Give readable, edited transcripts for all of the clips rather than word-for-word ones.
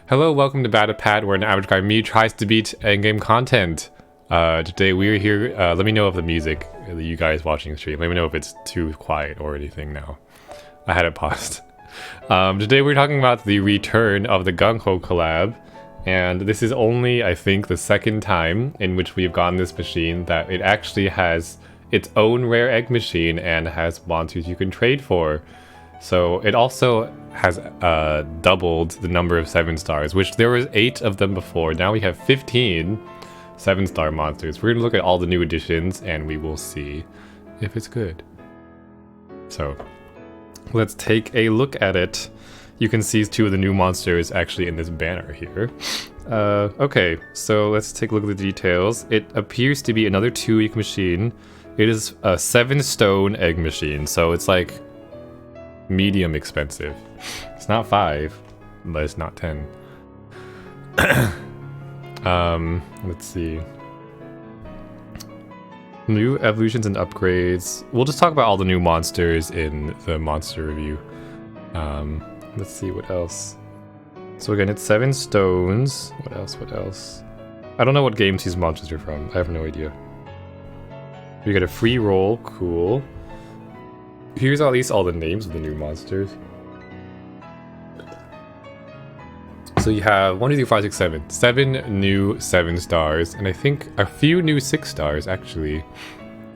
Hello, welcome to badatpad, where an average guy me tries to beat endgame content. Today we're here. Let me know if the music, you guys watching the stream, let me know if it's too quiet or anything now. I had it paused. Today we're talking about the return of the Gung-ho collab, and this is only, I think, the second time in which we've gotten this machine that it actually has its own rare egg machine and has monsters you can trade for. So it also has doubled the number of 7-stars, which there was 8 of them before. Now we have 15 7-star monsters. We're gonna look at all the new additions and we will see if it's good. So let's take a look at it. You can see 2 of the new monsters actually in this banner here. Okay, so let's take a look at the details. It appears to be another 2-week machine. It is a 7-stone egg machine, so it's like medium expensive. It's not 5, but it's not 10. Let's see. New evolutions and upgrades. We'll just talk about all the new monsters in the monster review. Let's see what else. So again, it's 7 stones. What else? I don't know what games these monsters are from. I have no idea. You get a free roll. Cool. Here's at least all the names of the new monsters. So you have 1, 2, 3, 5, 6, 7. 7 new 7-stars, and I think a few new 6-stars actually.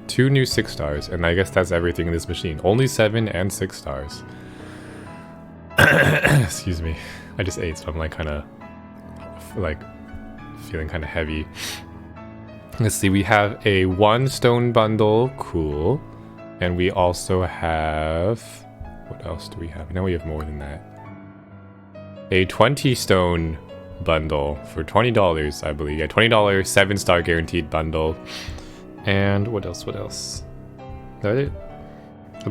2 new 6-stars, and I guess that's everything in this machine. Only 7 and 6 stars. Excuse me. I just ate, so I'm like kind of like feeling kind of heavy. Let's see, we have a 1 stone bundle. Cool. And we also have... what else do we have? Now we have more than that. A 20 stone bundle for $20, I believe. Yeah, $20 7-star guaranteed bundle. And what else? Is that it?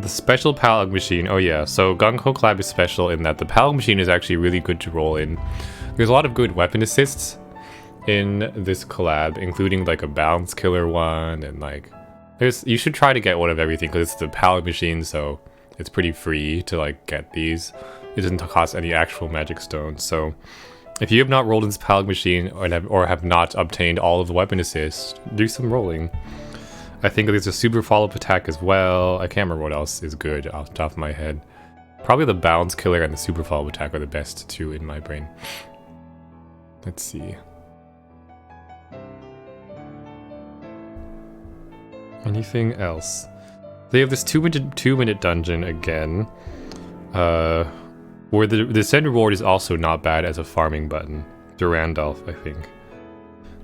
The special pallet machine. Oh yeah, so Gung-ho collab is special in that the pallet machine is actually really good to roll in. There's a lot of good weapon assists in this collab, including like a balance killer one, and like you should try to get one of everything because it's the pallet machine, so it's pretty free to like get these. It doesn't cost any actual magic stones. So if you have not rolled in this pallet machine or have not obtained all of the weapon assists, do some rolling. I think there's a super follow-up attack as well. I can't remember what else is good off the top of my head. Probably the balance killer and the super follow-up attack are the best 2 in my brain. Let's see. Anything else? They have this 2-minute dungeon again, where the send reward is also not bad as a farming button. To Randolph, I think.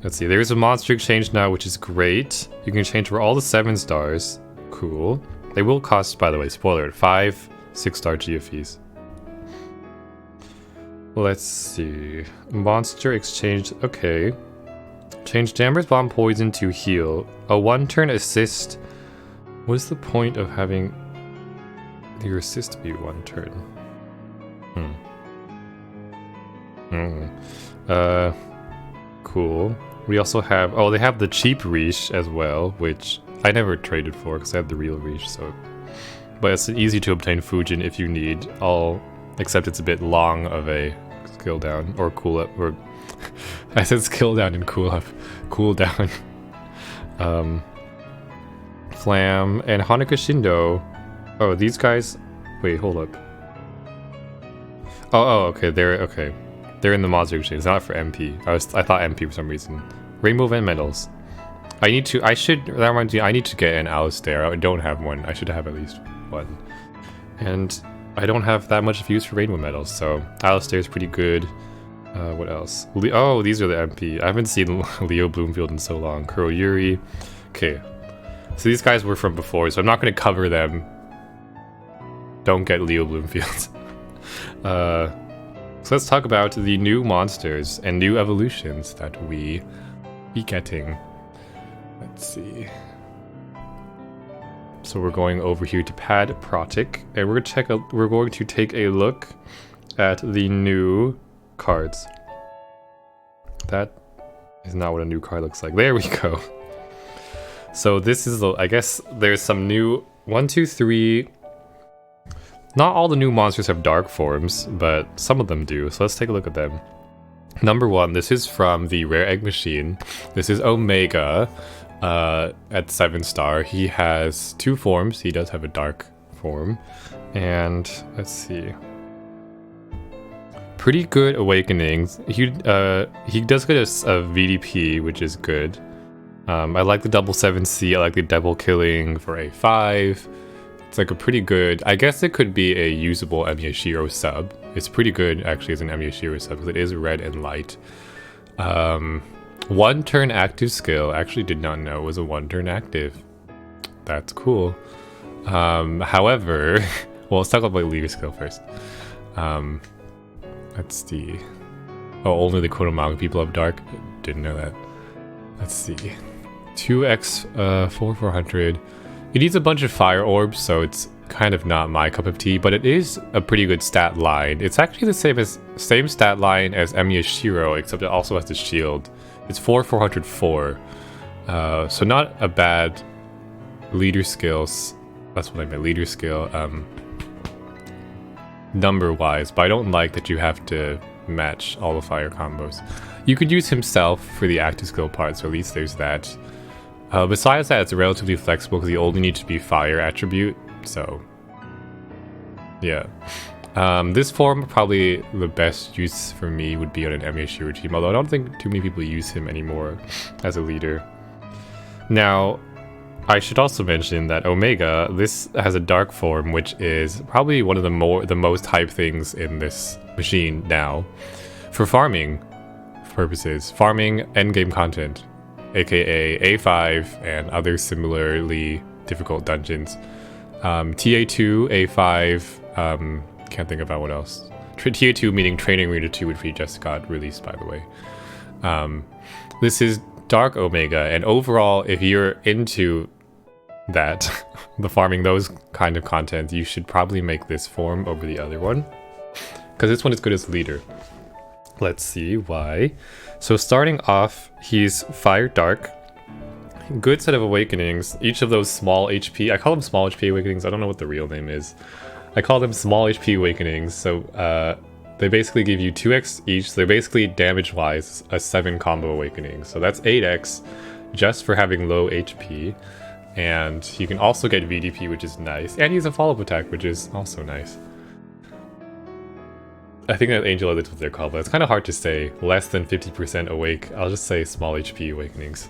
Let's see, there's a monster exchange now, which is great. You can exchange for all the 7-stars. Cool. They will cost, by the way, spoiler, 5 6-star GFEs. Let's see. Monster exchange, okay. Change Jammer's Bomb Poison to heal. A 1-turn assist. What is the point of having your assist be 1 turn? Cool. We also have... oh, they have the cheap Reach as well, which I never traded for because I had the real Reach, so... but it's easy to obtain Fujin if you need. Except it's a bit long of a skill down, or cool up, or... I said skill down and cool up. Cool down. Flam and Hanukkah Shindo. Oh, these guys... wait, hold up. Oh, okay, they're in the monster exchange. It's not for MP. I thought MP for some reason. Rainbow Vent Medals. That reminds me, I need to get an Alistair. I don't have one. I should have at least one. And I don't have that much use for Rainbow Medals, so Alistair is pretty good. What else? Oh, these are the MP. I haven't seen Leo Bloomfield in so long. Kuro Yuri. Okay. So these guys were from before, so I'm not going to cover them. Don't get Leo Bloomfield. So let's talk about the new monsters and new evolutions that we be getting. Let's see. So we're going over here to Pad Protic, and we're going to take a look at the new cards. That is not what a new card looks like. There we go. So this is I guess there's some new 1, 2, 3. Not all the new monsters have dark forms, but some of them do, so let's take a look at them. Number 1, this is from the Rare Egg Machine. This is Omega at 7-star. He has 2 forms. He does have a dark form. And let's see. Pretty good awakenings. He does get a VDP, which is good. I like the double 7C. I like the double killing for A5. It's like a pretty good... I guess it could be a usable Emyashiro sub. It's pretty good actually as an Emyashiro sub because it is red and light. 1 turn active skill. Actually did not know it was a 1 turn active. That's cool. However, well, let's talk about leader skill first. Let's see. Oh, only the Konomaga people have dark. Didn't know that. Let's see. 2x 400. It needs a bunch of fire orbs, so it's kind of not my cup of tea, but it is a pretty good stat line. It's actually the same stat line as Emyashiro, except it also has the shield. It's 404. So not a bad leader skills. That's what I meant, leader skill. Number-wise, but I don't like that you have to match all the fire combos. You could use himself for the active skill part, so at least there's that. Besides that, it's relatively flexible because you only need to be fire attribute, so yeah. This form, probably the best use for me would be on an Emyashiro team, although I don't think too many people use him anymore as a leader. Now, I should also mention that Omega, this has a dark form, which is probably one of the most hype things in this machine now. For farming purposes, farming endgame content, aka A5 and other similarly difficult dungeons. TA2, A5, can't think about what else. TA2 meaning Training Arena 2, which we just got released, by the way. This is Dark Omega, and overall, if you're into that, the farming those kind of content, you should probably make this form over the other one, because this one is good as leader. Let's see why. So starting off, he's Fire Dark. Good set of awakenings. Each of those small HP, I call them small HP awakenings, I don't know what the real name is. I call them small HP awakenings, so they basically give you 2x each, so they're basically damage-wise a 7 combo awakening. So that's 8x just for having low HP. And you can also get VDP, which is nice. And use a follow-up attack, which is also nice. I think that Angel Elites what they're called, but it's kind of hard to say. Less than 50% awake. I'll just say small HP awakenings.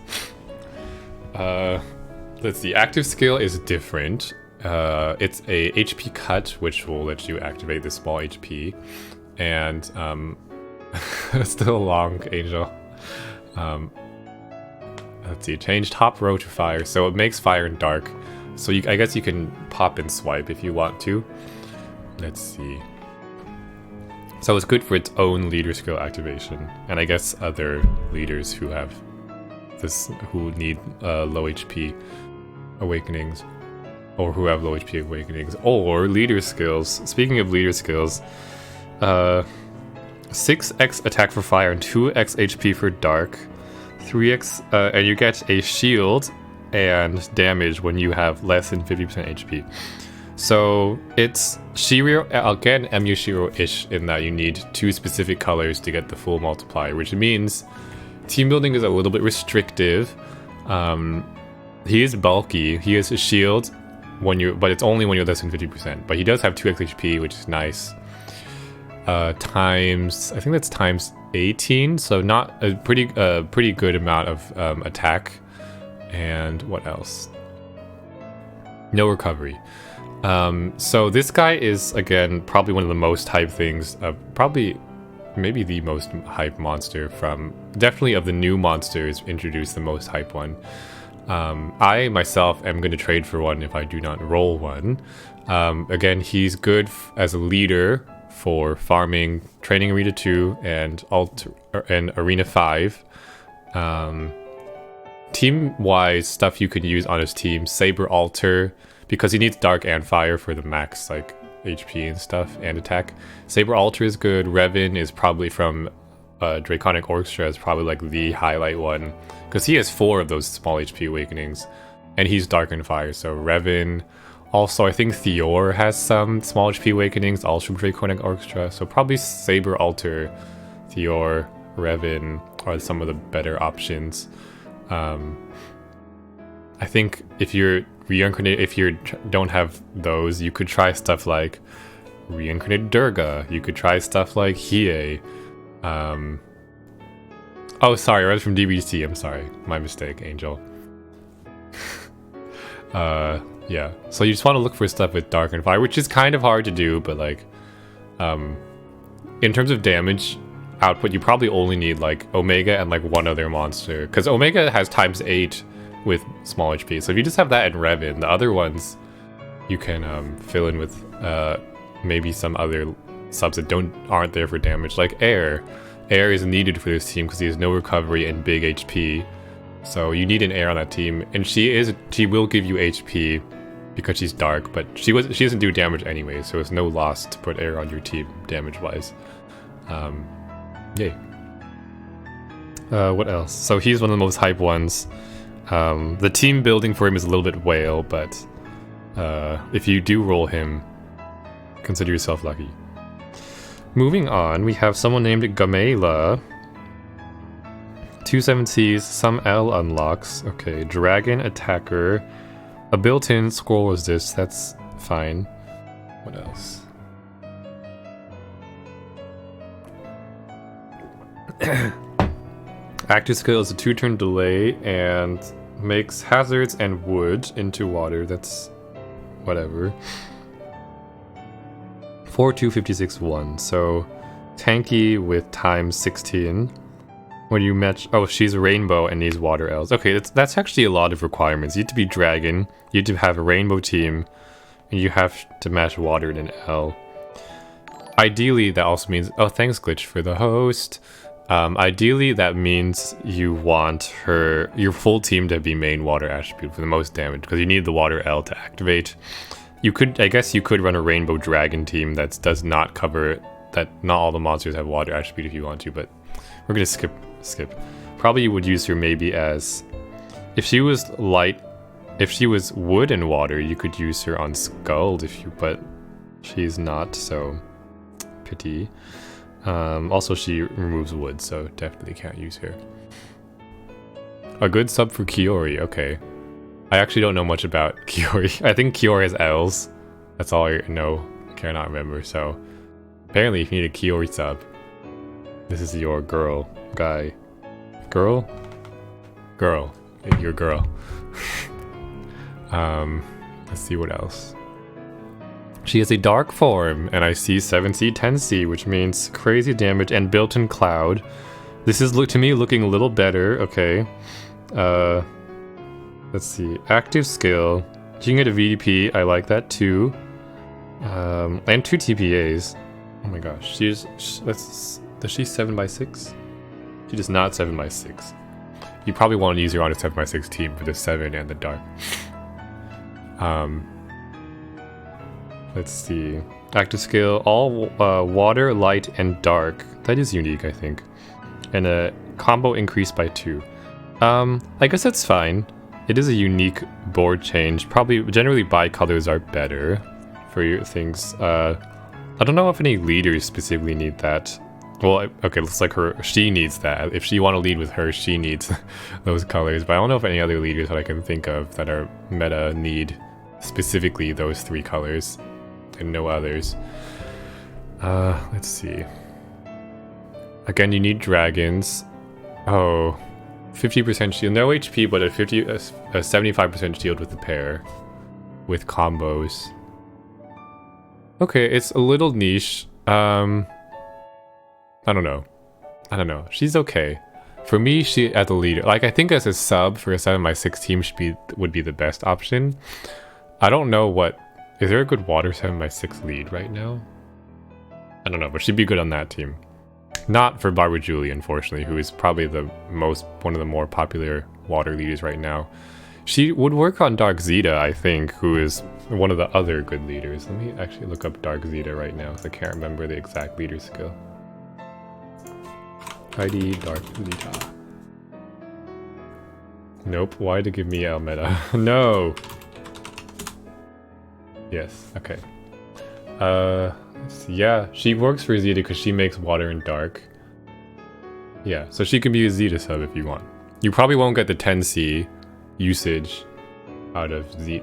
Let's see. Active skill is different. It's a HP cut, which will let you activate the small HP. And still long, Angel. Let's see. Change top row to fire, so it makes fire and dark. So I guess you can pop and swipe if you want to. Let's see. So it's good for its own leader skill activation, and I guess other leaders who have this, who need low HP awakenings, or who have low HP awakenings, or leader skills. Speaking of leader skills, 6x attack for fire and 2x HP for dark, 3x, and you get a shield and damage when you have less than 50% HP. So it's Shiryu, again Emyashiro-ish in that you need 2 specific colors to get the full multiplier, which means team building is a little bit restrictive. He is bulky, he has a shield, but it's only when you're less than 50%. But he does have 2x HP, which is nice. I think that's times 18, so not a pretty good amount of attack. And what else? No recovery. So this guy is, again, probably one of the most hype things, maybe the most hype monster from, definitely of the new monsters introduced, the most hype one. I myself am going to trade for one if I do not roll one. Again, he's good as a leader for farming Training Arena 2 and Arena 5. Team-wise, stuff you can use on his team, Saber Alter, because he needs dark and fire for the max like HP and stuff and attack. Saber Alter is good. Revan is probably from Draconic Orchestra, is probably like the highlight one because he has 4 of those small HP awakenings and he's dark and fire. So Revan. Also, I think Theor has some small HP awakenings, also from Draconic Orchestra. So probably Saber Alter, Theor, Revan are some of the better options. I think if you're reincarnated, if you don't have those, you could try stuff like reincarnated Durga. You could try stuff like Hiei. Oh, sorry, I read from DBC. I'm sorry, my mistake, Angel. Yeah. So you just want to look for stuff with Dark and Fire, which is kind of hard to do, but like, in terms of damage output, you probably only need like Omega and like one other monster, because Omega has ×8 with small HP. So if you just have that and Revan, the other ones you can fill in with maybe some other subs that aren't there for damage, like Air. Air is needed for this team because he has no recovery and big HP. So you need an Air on that team, and she will give you HP because she's dark, but she doesn't do damage anyway, so it's no loss to put Air on your team damage wise. Yay. What else? So he's one of the most hype ones. The team building for him is a little bit whale, but if you do roll him, consider yourself lucky. Moving on, we have someone named Gamaliel. 2 7Cs, some L unlocks. Okay, Dragon Attacker. A built-in scroll resist, that's fine. What else? Active skill is a 2-turn delay and makes hazards and wood into water. That's whatever. 4-2-56-1. So tanky with ×16. When you match, oh, she's a rainbow and needs water elves. Okay, that's actually a lot of requirements. You need to be dragon, you need to have a rainbow team, and you have to match water in an L. Ideally, that also means, oh, thanks Glitch for the host. Ideally, that means you want your full team to be main water attribute for the most damage, because you need the water L to activate. I guess you could run a rainbow dragon team that does not cover that. Not all the monsters have water attribute if you want to, but we're gonna skip. Probably you would use her maybe as, if she was wood and water, you could use her on Skuld but she's not, so pity. Also she removes wood, so definitely can't use her. A good sub for Kiori, okay. I actually don't know much about Kiori. I think Kiori has L's. That's all I know. I cannot remember, so apparently if you need a Kiori sub, this is your girl. Guy. Girl? Girl. Your girl. Let's see what else. She has a dark form, and I see 7C, 10C, which means crazy damage and built-in cloud. This is, to me, looking a little better. Okay. Let's see. Active skill. You can get a VDP. I like that too. And 2 TPAs. Oh my gosh. Does she 7x6? She does not 7x6. You probably want to use her on a 7x6 team for the 7 and the dark. Let's see. Active skill, all water, light, and dark. That is unique, I think. And a combo increased by 2. I guess that's fine. It is a unique board change. Probably, generally, bi-colors are better for your things. I don't know if any leaders specifically need that. Well, okay, looks like she needs that. If you want to lead with her, she needs those colors. But I don't know if any other leaders that I can think of that are meta need specifically those 3 colors and no others. Let's see. Again, you need dragons. Oh, 50% shield. No HP, but a 75% shield with the pair. With combos. Okay, it's a little niche. I don't know. She's okay. For me, she as a leader, like I think as a sub for a 7x6 team would be the best option. I don't know is there a good water 7x6 lead right now? I don't know, but she'd be good on that team. Not for Barbara Julie, unfortunately, who is probably one of the more popular water leaders right now. She would work on Dark Zeta, I think, who is one of the other good leaders. Let me actually look up Dark Zeta right now, because I can't remember the exact leader skill. ID Dark Zeta. Nope, why to give me L meta? No! Yes, okay. Yeah, she works for Zeta because she makes water and dark. Yeah, so she can be a Zeta sub if you want. You probably won't get the 10C usage out of Z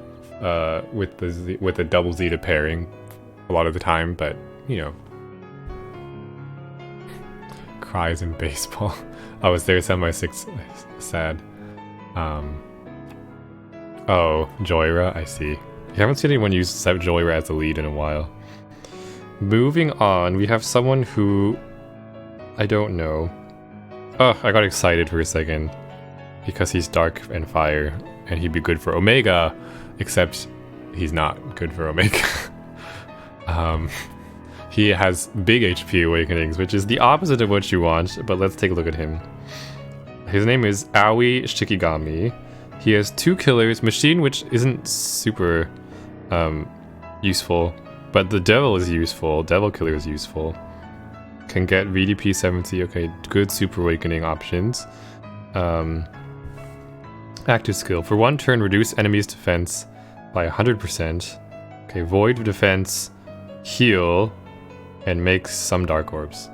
with the double Zeta pairing a lot of the time, but you know. Cries in baseball. I was there, semi-6 sad. Oh, Joyra, I see. You haven't seen anyone use Joyra as the lead in a while. Moving on, we have someone who I don't know. Oh, I got excited for a second because he's dark and fire and he'd be good for Omega, except he's not good for Omega. He has big HP awakenings, which is the opposite of what you want, but let's take a look at him. His name is Aoi Shikigami. He has 2 killers, Machine, which isn't super useful, but the Devil is useful. Devil Killer is useful. Can get VDP 70, okay, good super awakening options. Active skill. For 1 turn, reduce enemies' defense by 100%. Okay, void defense, heal, and makes some dark orbs.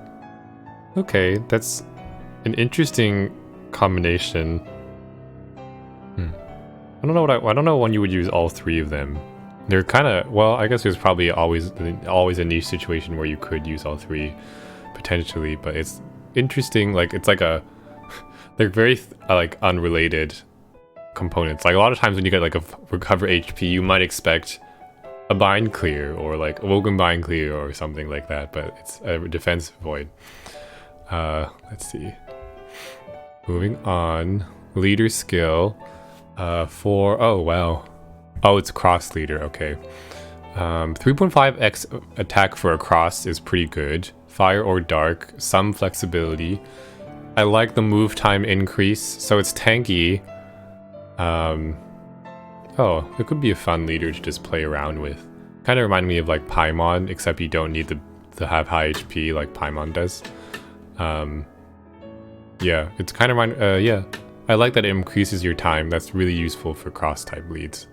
Okay, that's an interesting combination. I don't know when you would use all 3 of them. They're kind of, well, I guess there's probably always a niche situation where you could use all 3 potentially, but it's interesting. Like it's like they're very like unrelated components. Like a lot of times when you get like a recover HP, you might expect a bind clear or like a Woken bind clear or something like that, but it's a defense void. Let's see. Moving on, leader skill for it's cross leader. Okay, 3.5x attack for a cross is pretty good. Fire or dark, some flexibility. I like the move time increase, so it's tanky. Oh, it could be a fun leader to just play around with. Kind of remind me of like Paimon, except you don't need to have high HP like Paimon does. Yeah, it's kind of yeah. I like that it increases your time. That's really useful for cross type leads.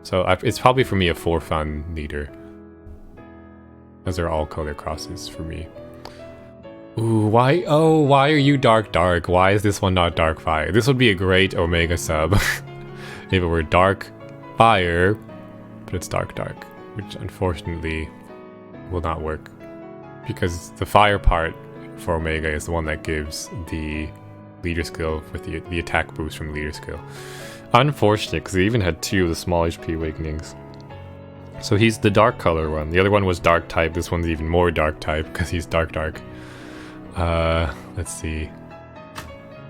So it's probably for me a 4-fun leader. Those are all color crosses for me. Ooh, why are you dark? Why is this one not dark fire? This would be a great Omega sub. If it were dark fire, but it's dark, which unfortunately will not work because the fire part for Omega is the one that gives the leader skill with the attack boost from leader skill. Unfortunate, because he even had 2 of the small HP awakenings. So he's the dark color one. The other one was dark type. This one's even more dark type because he's dark. Let's see.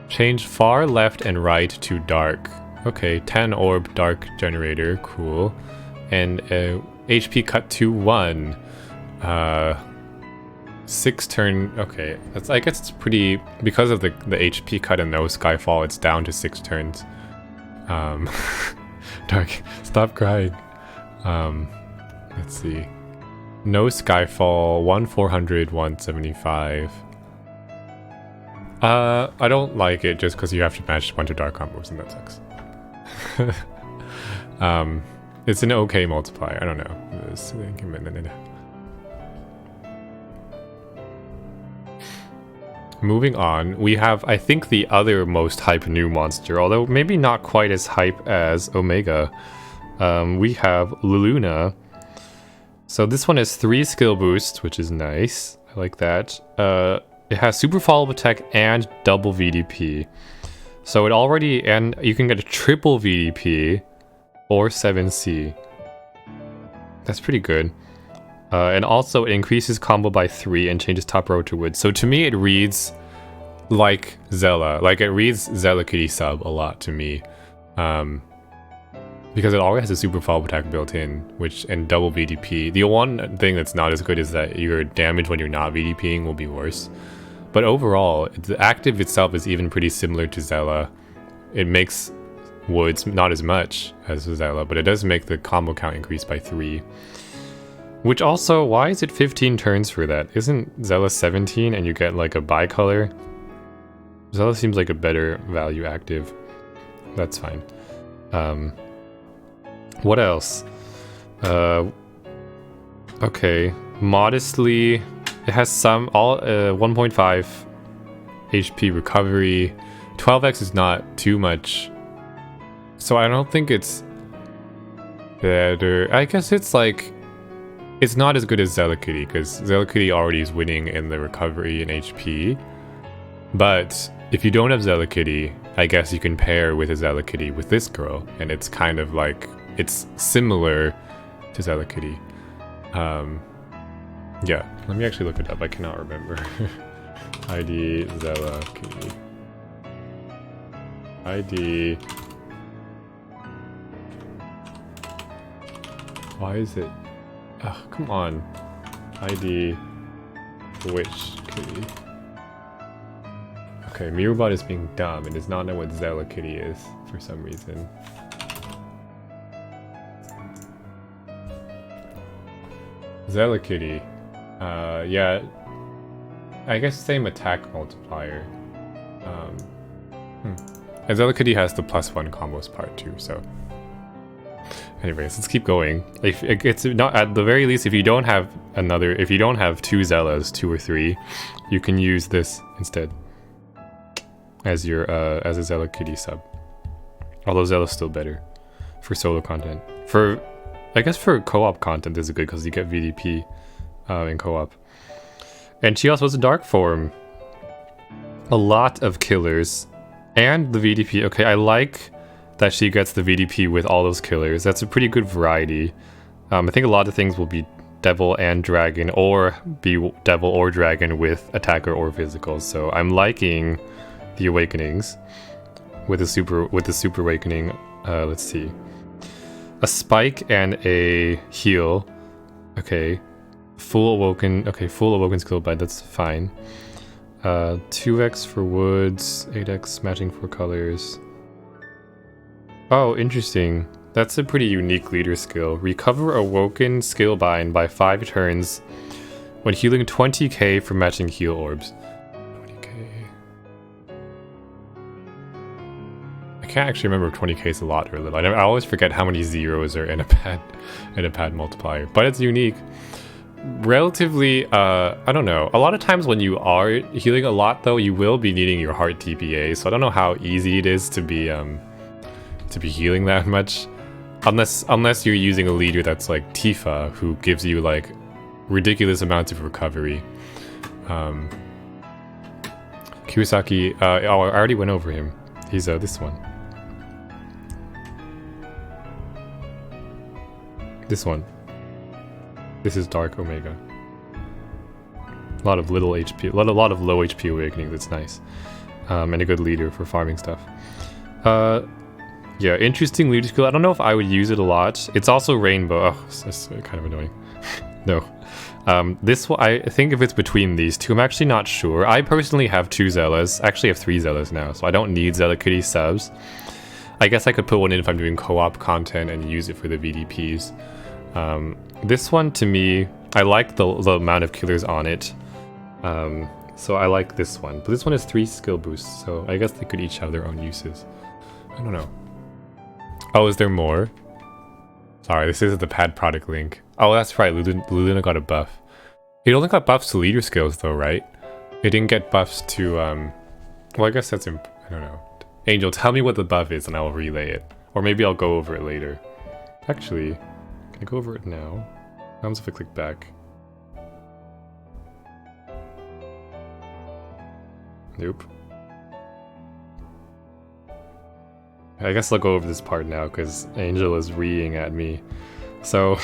Change far left and right to dark. Okay, 10 orb dark generator, cool. And HP cut to 1. 6 turn, okay. I guess it's pretty, because of the HP cut and no Skyfall, it's down to 6 turns. Dark, stop crying. Let's see. No Skyfall, 1/400, 175. I don't like it just because you have to match a bunch of dark combos and that sucks. It's an okay multiplier. I don't know. Moving on, we have, I think, the other most hype new monster, although maybe not quite as hype as Omega. We have Laluna. So this one has 3 skill boosts, which is nice. I like that. It has super follow-up attack and double VDP. So it already, and you can get a triple VDP or 7C. That's pretty good. And also it increases combo by 3 and changes top row to wood. So to me it reads like Zella. Like it reads Zella Kitty sub a lot to me. Because it already has a super follow-up attack built in, and double VDP. The one thing that's not as good is that your damage when you're not VDPing will be worse. But overall, the active itself is even pretty similar to Zella. It makes woods not as much as Zella, but it does make the combo count increase by 3. Which also, why is it 15 turns for that? Isn't Zella 17 and you get like a bicolor? Zella seems like a better value active. That's fine. What else? Okay, modestly, it has some 1.5 HP recovery. 12x is not too much. So I don't think it's better. I guess it's like... It's not as good as Zella Kitty, because Zella Kitty already is winning in the recovery and HP. But if you don't have Zella Kitty, I guess you can pair with a Zella Kitty with this girl, and it's kind of like... It's similar to Zella Kitty. Yeah, let me actually look it up. I cannot remember. ID Zella Kitty. ID. Why is it? Oh, come on. ID. Which Kitty? Okay, Mirubot is being dumb and does not know what Zella Kitty is for some reason. Zella Kitty. Yeah. I guess same attack multiplier. And Zella Kitty has the +1 combos part too, so. Anyways, let's keep going. If it's not, at the very least, if you don't have two Zellas, 2 or 3, you can use this instead as your as a Zella Kitty sub. Although Zella's still better for solo content. I guess for co-op content this is good because you get VDP in co-op. And she also has a dark form. A lot of killers and the VDP. Okay, I like that she gets the VDP with all those killers. That's a pretty good variety. I think a lot of things will be Devil and Dragon, or be Devil or Dragon with Attacker or Physical. So I'm liking the Awakenings with the Super Awakening. Let's see, a Spike and a Heal. Okay, full Awoken. Okay, full Awoken skill bite. That's fine. 2x for woods, 8x matching for colors. Oh, interesting. That's a pretty unique leader skill. Recover Awoken skill bind by 5 turns when healing 20k from matching heal orbs. 20k. I can't actually remember if 20k is a lot or a little. I always forget how many zeros are in a pad multiplier, but it's unique. Relatively, I don't know. A lot of times when you are healing a lot, though, you will be needing your heart TPA. So I don't know how easy it is to be healing that much, unless you're using a leader that's like Tifa, who gives you like ridiculous amounts of recovery. Kurosaki, oh, I already went over him. He's this one. This one. This is Dark Omega. A lot of little HP, a lot of low HP awakening. That's nice, and a good leader for farming stuff. Yeah, interesting leader skill. I don't know if I would use it a lot. It's also Rainbow. Oh, that's kind of annoying. No. This one, I think if it's between these two, I'm actually not sure. I personally have 2 Zellas. I actually have 3 Zellas now, so I don't need Zella Kitty subs. I guess I could put one in if I'm doing co-op content and use it for the VDPs. This one, to me, I like the amount of killers on it. So I like this one. But this one has 3 skill boosts, so I guess they could each have their own uses. I don't know. Oh, is there more? Sorry, this is the pad product link. Oh, that's right, Laluna got a buff. It only got buffs to leader skills though, right? It didn't get buffs to, well, I guess that's, I don't know. Angel, tell me what the buff is and I will relay it. Or maybe I'll go over it later. Actually, can I go over it now? What happens if I click back? Nope. I guess I'll go over this part now because Angel is reading at me. So,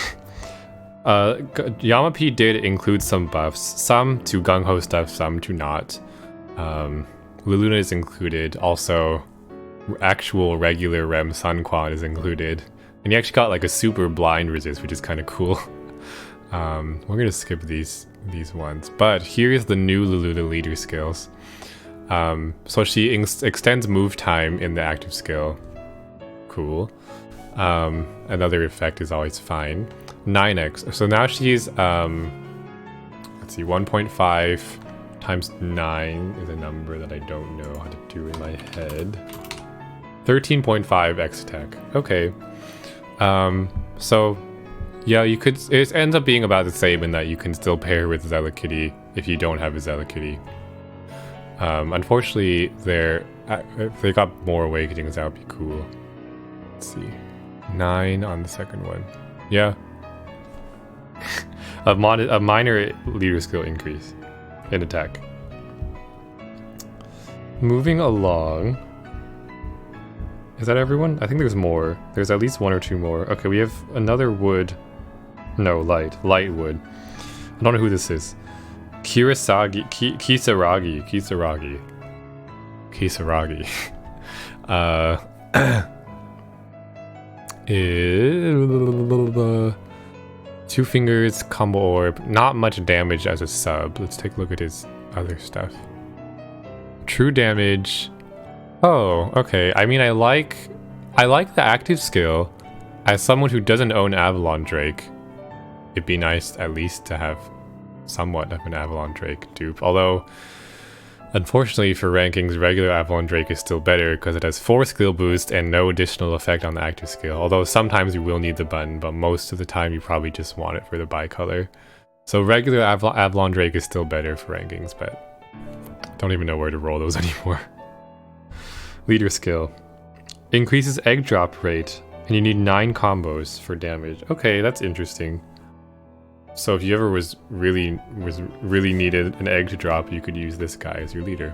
Yamapi did include some buffs, some to Gung-ho stuff, some to not. Laluna is included, also actual regular REM Sun Quan is included. And you actually got like a super blind resist, which is kind of cool. We're gonna skip these ones, but here's the new Laluna leader skills. So she extends move time in the active skill. Cool. Another effect is always fine. 9x. So now she's, let's see, 1.5 times 9 is a number that I don't know how to do in my head. 13.5 x attack. Okay. So yeah, you could, it ends up being about the same in that you can still pair with Zella Kitty if you don't have a Zella Kitty. Unfortunately, if they got more awakenings, that would be cool. Let's see. 9 on the second one. Yeah. a minor leader skill increase in attack. Moving along. Is that everyone? I think there's more. There's at least 1 or 2 more. Okay, we have another wood. No, light wood. I don't know who this is. Kisaragi. Two fingers, combo orb. Not much damage as a sub. Let's take a look at his other stuff. True damage. Oh, okay. I mean, I like the active skill. As someone who doesn't own Avalon Drake, it'd be nice at least to have somewhat of an Avalon Drake dupe. Although, unfortunately for rankings, regular Avalon Drake is still better because it has 4 skill boost and no additional effect on the active skill. Although sometimes you will need the button, but most of the time you probably just want it for the bicolor. So regular Avalon Drake is still better for rankings, but I don't even know where to roll those anymore. Leader skill. Increases egg drop rate, and you need 9 combos for damage. Okay, that's interesting. So if you ever was really needed an egg to drop, you could use this guy as your leader.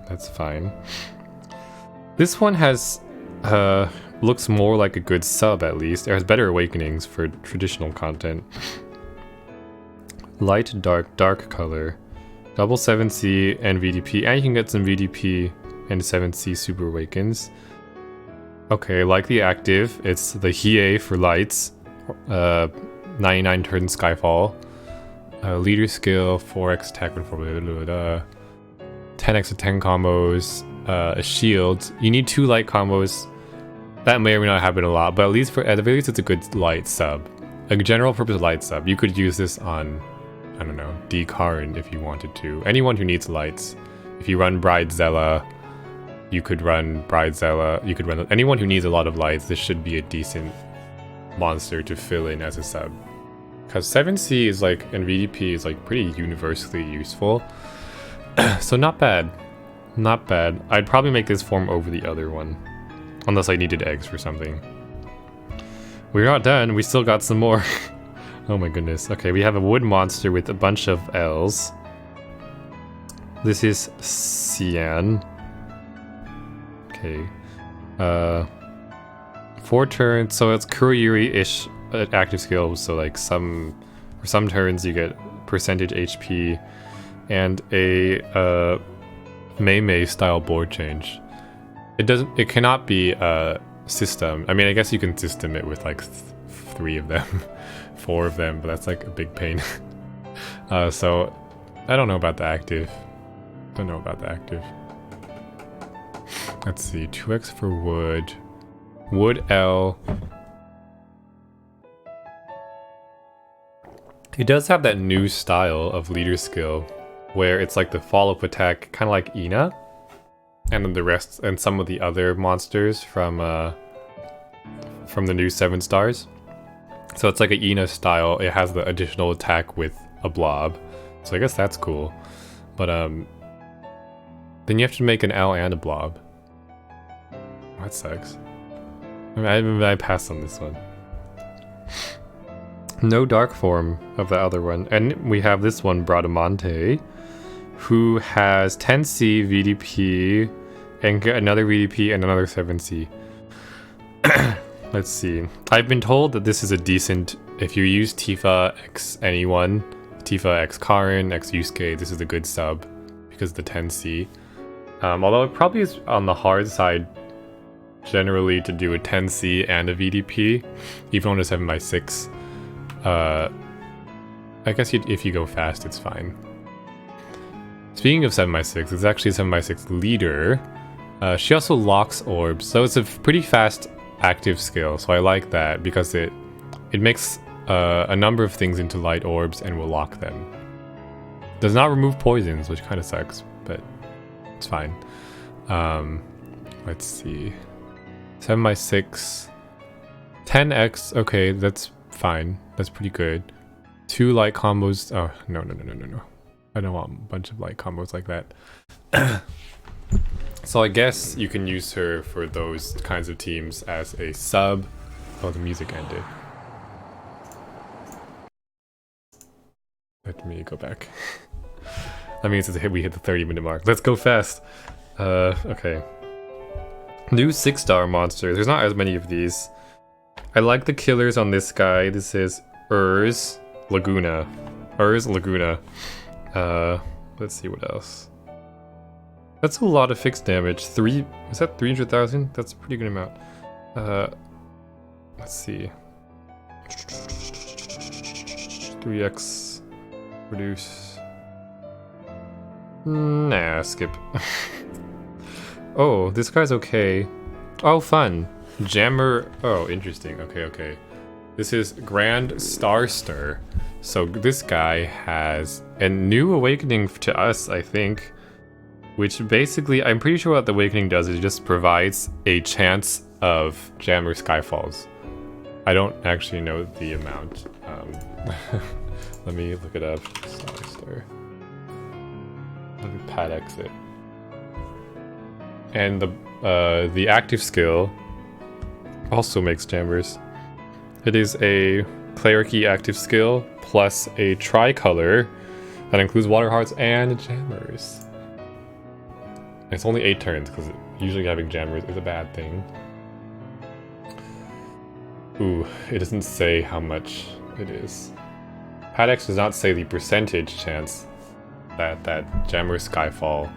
That's fine. This one has looks more like a good sub at least. It has better awakenings for traditional content. Light, dark color. Double 7C and VDP, and you can get some VDP and 7C super awakens. Okay, like the active, it's the Hiei for lights. 99 turn Skyfall. Leader skill, 4x attack with 10x to 10 combos. A shield. You need 2 light combos. That may or may not happen a lot, but at the very least it's a good light sub. A general purpose light sub. You could use this on, I don't know, D Karin if you wanted to. Anyone who needs lights. If you run Bride Zella, you could run Bride Zella. You could run anyone who needs a lot of lights. This should be a decent monster to fill in as a sub. Because 7C is like, and VDP is like pretty universally useful. So not bad. Not bad. I'd probably make this form over the other one. Unless I needed eggs for something. We're not done. We still got some more. Oh my goodness. Okay, we have a wood monster with a bunch of L's. This is Cian. Okay. 4 turns, so it's Kuruyuri-ish active skill, so like for some turns you get percentage HP and a Mei style board change. It cannot be a system. I mean, I guess you can system it with like 3 of them, 4 of them, but that's like a big pain. So I don't know about the active. Don't know about the active. Let's see, 2x for wood. Wood L. It does have that new style of leader skill where it's like the follow-up attack, kind of like Ina, and then the rest and some of the other monsters from the new 7 stars. So it's like an Ina style. It has the additional attack with a blob. So I guess that's cool. But then you have to make an L and a blob. That sucks. I passed on this one. No dark form of the other one. And we have this one, Bradamante, who has 10C VDP and another VDP and another 7C. Let's see. I've been told that this is a decent, if you use Tifa X anyone, Tifa X Karin, X Yusuke, this is a good sub because of the 10C. Although it probably is on the hard side generally to do a 10C and a VDP, even on a 7x6. I guess if you go fast, it's fine. Speaking of 7x6, it's actually a 7x6 leader. She also locks orbs, so it's a pretty fast active skill, so I like that because it makes a number of things into light orbs and will lock them. Does not remove poisons, which kind of sucks, but it's fine. Let's see. 7x6. 10x, okay, that's fine. That's pretty good. 2 light combos. Oh, no. I don't want a bunch of like combos like that. So I guess you can use her for those kinds of teams as a sub. Oh, the music ended. Let me go back. That means we hit the 30-minute mark. Let's go fast. Okay. New 6-star monster. There's not as many of these. I like the killers on this guy. This is Laguna. Laguna. Let's see what else. That's a lot of fixed damage. Is that 300,000? That's a pretty good amount. Let's see. 3x. Reduce. Nah, skip. Oh, this guy's okay. Oh, fun. Jammer. Oh, interesting. Okay. This is Grand Starster. So this guy has a new awakening to us, I think. Which basically, I'm pretty sure what the awakening does is it just provides a chance of Jammer Skyfalls. I don't actually know the amount. Let me look it up. Starster. Let me pad exit. And the active skill also makes jammers. It is a player key active skill plus a tricolor that includes water hearts and jammers. It's only 8 turns because usually having jammers is a bad thing. Ooh, it doesn't say how much it is. Padex does not say the percentage chance that Jammer Skyfall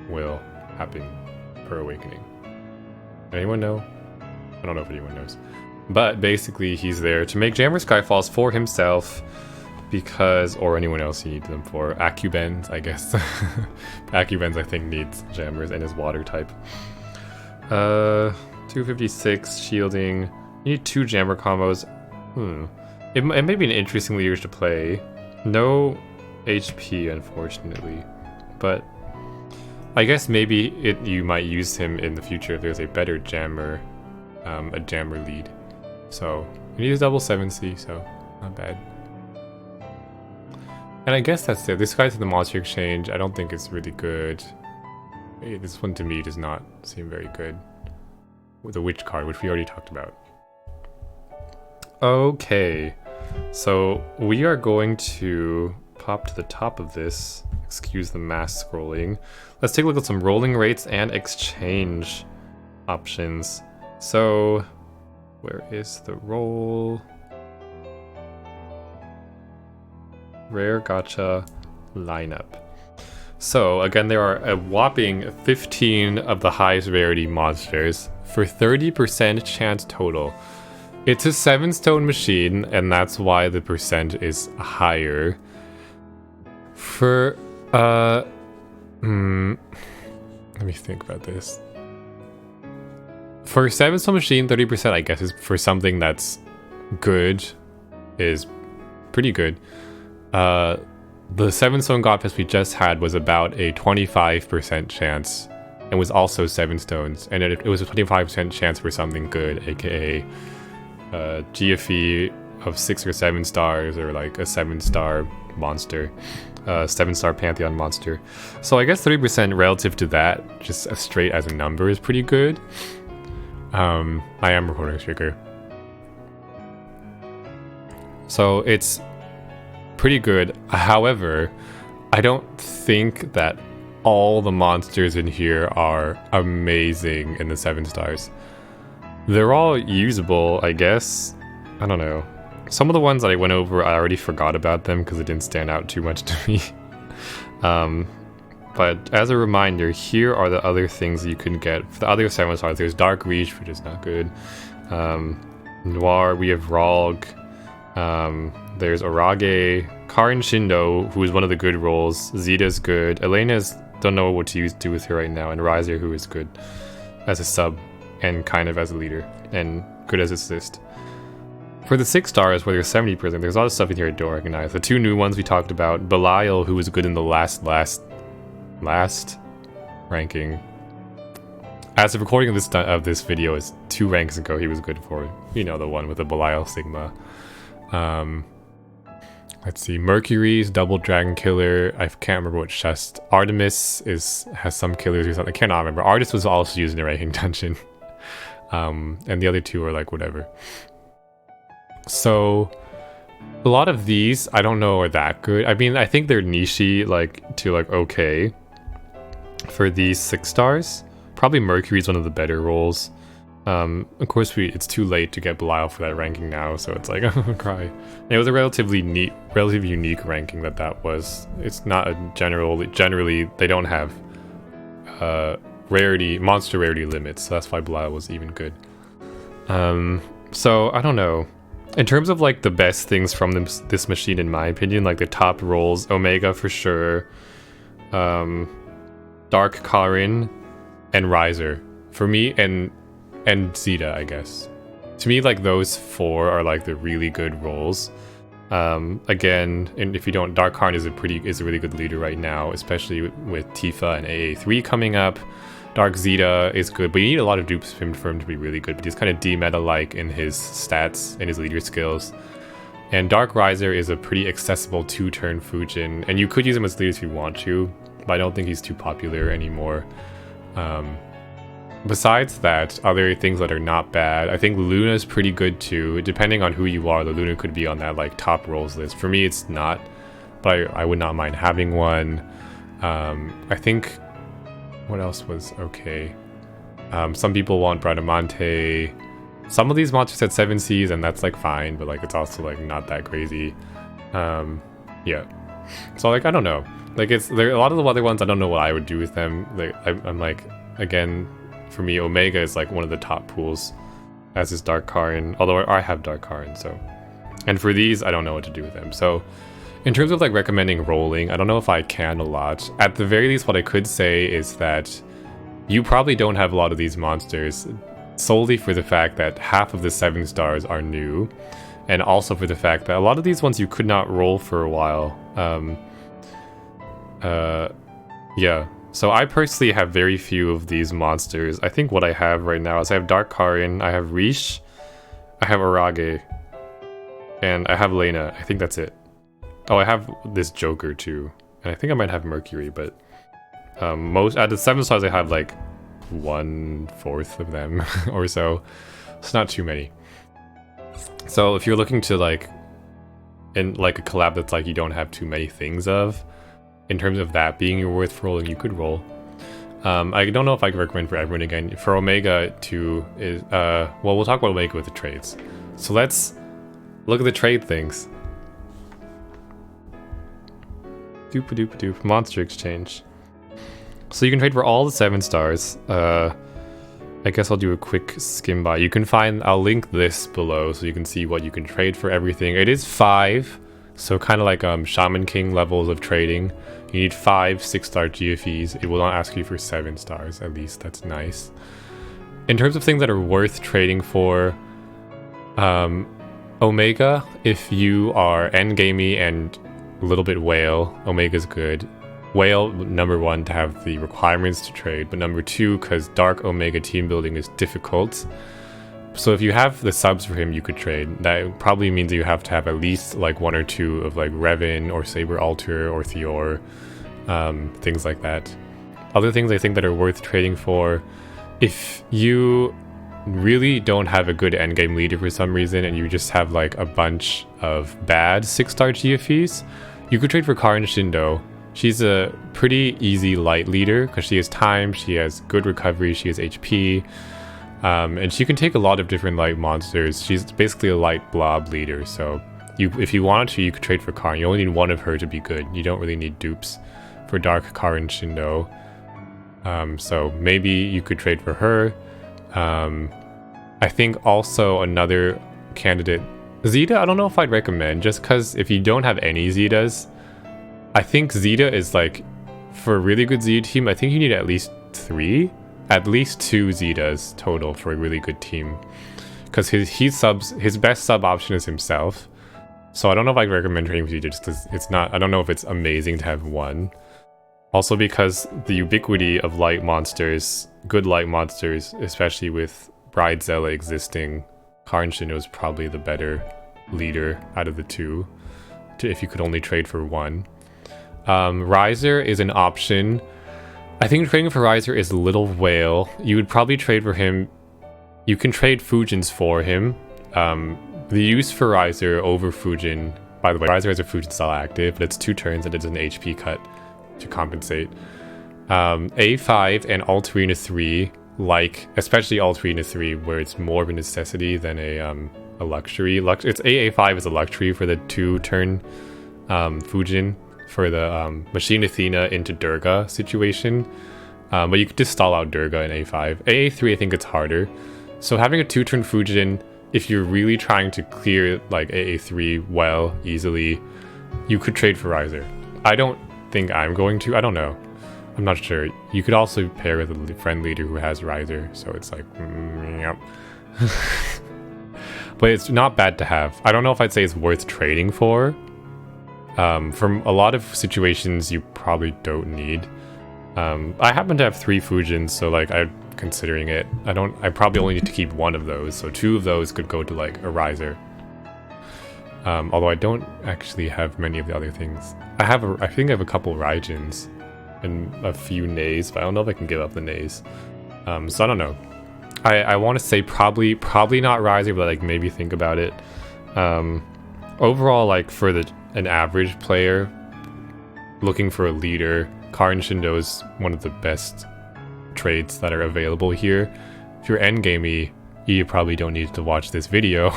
will happen per awakening. Anyone know? I don't know if anyone knows. But basically he's there to make Jammer Skyfalls for himself because, or anyone else he needs them for. Acubens, I guess. Acubens I think needs jammers and his water type. 256 shielding. You need 2 jammer combos. It may be an interesting leader to play. No HP, unfortunately. But I guess maybe you might use him in the future if there's a better jammer, a jammer lead. So, he needs double 7C, so not bad. And I guess that's it. This guy's in the Monster Exchange. I don't think it's really good. This one to me does not seem very good. With the Witch card, which we already talked about. Okay, so we are going to pop to the top of this. Excuse the mass scrolling. Let's take a look at some rolling rates and exchange options. So, where is the roll? Rare gacha lineup. So, again, there are a whopping 15 of the highest rarity monsters for 30% chance total. It's a 7-stone machine, and that's why the percent is higher. For, let me think about this. For a 7-stone machine, 30% I guess is for something that's good, is pretty good. The 7-stone godpass we just had was about a 25% chance, and was also 7 stones, and it was a 25% chance for something good, aka GFE of 6 or 7 stars, or like a 7-star monster, 7-star Pantheon monster. So I guess 30% relative to that, just as straight as a number, is pretty good. I am recording trigger. So it's pretty good. However, I don't think that all the monsters in here are amazing in the 7 stars. They're all usable, I guess. I don't know. Some of the ones that I went over, I already forgot about them because it didn't stand out too much to me. But as a reminder, here are the other things you can get. For the other 7 stars, there's Dark Reach, which is not good. Noir, we have Ralg. There's Orage, Karin Shindo, who is one of the good roles. Zeta's good. Elena's, don't know what to do with her right now. And Riser, who is good as a sub and kind of as a leader. And good as assist. For the 6 stars, where there's 70%, there's a lot of stuff in here I don't recognize. The 2 new ones we talked about. Belial, who was good in the last ranking. As of recording of this video is 2 ranks ago, he was good for, you know, the one with the Belial Sigma. Let's see. Mercury's double dragon killer. I can't remember what chest. Artemis has some killers or something. I cannot remember. Artist was also used in the ranking dungeon. And the other two are like whatever. So a lot of these I don't know are that good. I mean, I think they're niche-y, like to like okay for these 6 stars. Probably Mercury's one of the better roles. Of course, it's too late to get Belial for that ranking now, so it's like, oh, cry. And it was a relatively unique ranking that was. It's not a generally, they don't have monster rarity limits, so that's why Belial was even good. So, I don't know. In terms of, like, the best things from this machine, in my opinion, like, the top roles, Omega for sure, Dark Karin, and Riser. For me, and Zeta, I guess. To me, like, those 4 are like the really good roles. Again, and if you don't, Dark Karin is a really good leader right now, especially with Tifa and AA3 coming up. Dark Zeta is good, but you need a lot of dupes for him to be really good. But he's kind of D-meta-like in his stats and his leader skills. And Dark Riser is a pretty accessible 2-turn Fujin, and you could use him as leader if you want to, but I don't think he's too popular anymore. Besides that, other things that are not bad, I think Laluna is pretty good too. Depending on who you are, Laluna could be on that like top roles list. For me, it's not, but I would not mind having one. I think, what else was okay? Some people want Bradamante. Some of these monsters had 7 Cs, and that's like fine, but like it's also like not that crazy. Yeah. So like I don't know. Like there a lot of the other ones I don't know what I would do with them. Like I'm like, again, for me, Omega is like one of the top pools, as is Dark Karin, although I have Dark Karin, so. And for these, I don't know what to do with them. So in terms of like recommending rolling, I don't know if I can a lot. At the very least, what I could say is that you probably don't have a lot of these monsters solely for the fact that half of the 7 stars are new, and also for the fact that a lot of these ones you could not roll for a while. Yeah. So I personally have very few of these monsters. I think what I have right now is I have Dark Karin, I have Rish, I have Arage, and I have Lena. I think that's it. Oh, I have this Joker too. And I think I might have Mercury, but most out of the 7 stars I have like 1/4 of them or so. It's not too many. So if you're looking to like in like a collab that's like you don't have too many things of, in terms of that being worth rolling, you could roll. I don't know if I can recommend for everyone again. For Omega 2 is well, we'll talk about Omega with the trades. So let's look at the trade things. Doop-a-doop-a-doop. Monster exchange. So you can trade for all the 7 stars. I guess I'll do a quick skim by. You can find, I'll link this below so you can see what you can trade for everything. It is 5, so kind of like Shaman King levels of trading. You need 5 6-star GFEs. It will not ask you for 7 stars, at least that's nice. In terms of things that are worth trading for, Omega, if you are endgamey and a little bit whale, Omega's good. Whale, number 1, to have the requirements to trade, but number 2, because Dark Omega team building is difficult. So if you have the subs for him, you could trade. That probably means that you have to have at least like 1 or 2 of like Revan or Saber Alter or Theor, things like that. Other things I think that are worth trading for, if you really don't have a good endgame leader for some reason and you just have like a bunch of bad 6-star GFEs, you could trade for Karin Shindo. She's a pretty easy light leader because she has time, she has good recovery, she has HP. And she can take a lot of different light monsters. She's basically a light blob leader, so if you wanted to, you could trade for Karin. You only need 1 of her to be good. You don't really need dupes for Dark Karin Shindo. So maybe you could trade for her. I think also another candidate, Zeta, I don't know if I'd recommend, just because if you don't have any Zetas, I think Zeta is like, for a really good Zeta team, I think you need at least 3. At least 2 Zetas total for a really good team, because his best sub option is himself. So I don't know if I recommend trading with Zeta just because it's not. I don't know if it's amazing to have 1. Also because the ubiquity of light monsters, good light monsters, especially with Bride Zella existing, Karin Shindo is probably the better leader out of the 2. if you could only trade for one. Riser is an option. I think trading for Riser is Little Whale. You would probably trade for him. You can trade Fujins for him. The use for Riser over Fujin, by the way, Riser has a Fujin style active, but it's 2 turns and it's an HP cut to compensate. A5 and Altarina 3, like, especially Altarina 3, where it's more of a necessity than a luxury. It's AA5 is a luxury for the 2-turn Fujin, for the Machine Athena into Durga situation. But you could just stall out Durga in A5. AA3, I think it's harder. So having a 2-turn Fujin, if you're really trying to clear like AA3 well, easily, you could trade for Riser. I don't think I'm going to. I don't know. I'm not sure. You could also pair with a friend leader who has Riser, so it's like, yep. But it's not bad to have. I don't know if I'd say it's worth trading for. From a lot of situations you probably don't need. I happen to have 3 Fujins, so like I'm considering it. I probably only need to keep 1 of those, so 2 of those could go to like a Riser. Although I don't actually have many of the other things. I think I have a couple Raijins and a few Nays, but I don't know if I can give up the Nays. So I don't know. I want to say probably not Riser, but like maybe think about it. Overall, like for an average player looking for a leader, Karin Shindo is one of the best trades that are available here. If you're endgamey, you probably don't need to watch this video,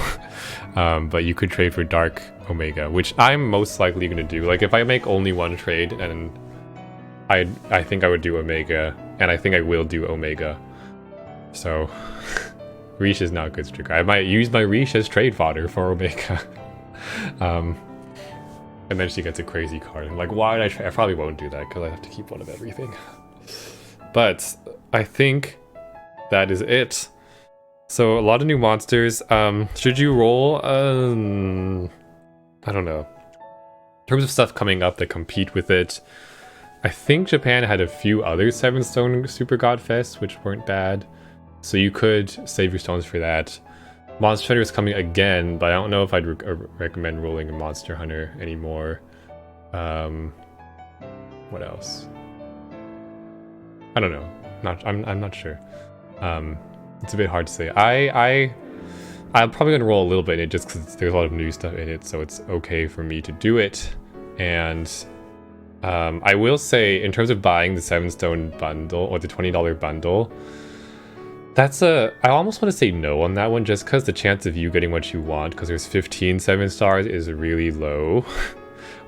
but you could trade for Dark Omega, which I'm most likely going to do. Like if I make only 1 trade, and I think I would do Omega, and I think I will do Omega. So Riche is not a good striker. I might use my Riche as trade fodder for Omega. And then she gets a crazy card. I'm like, why would I try? I probably won't do that because I have to keep 1 of everything. But I think that is it. So a lot of new monsters. Should you roll? I don't know. In terms of stuff coming up that compete with it, I think Japan had a few other 7-stone Super God Fests which weren't bad. So you could save your stones for that. Monster Hunter is coming again, but I don't know if I'd recommend rolling a Monster Hunter anymore. What else? I don't know. I'm not sure. It's a bit hard to say. I'm probably gonna roll a little bit in it just because there's a lot of new stuff in it, so it's okay for me to do it. And I will say, in terms of buying the 7-stone bundle or the $20 bundle, I almost want to say no on that one, just because the chance of you getting what you want, because there's 15 7-stars, is really low.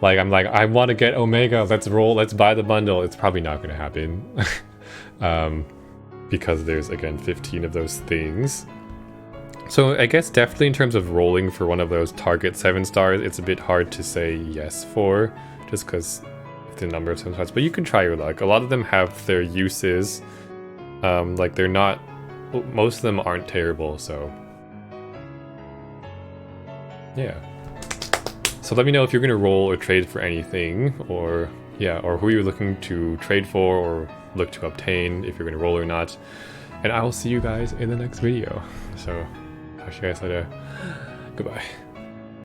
Like, I'm like, I want to get Omega, let's roll, let's buy the bundle. It's probably not going to happen. Because there's, again, 15 of those things. So I guess definitely in terms of rolling for one of those target 7-stars, it's a bit hard to say yes for, just because of the number of 7-stars. But you can try your luck. A lot of them have their uses. Like, they're not... Most of them aren't terrible, so... Yeah. So let me know if you're going to roll or trade for anything, or... Yeah, or who you're looking to trade for, or look to obtain, if you're going to roll or not. And I will see you guys in the next video. So, talk to you guys later. Goodbye.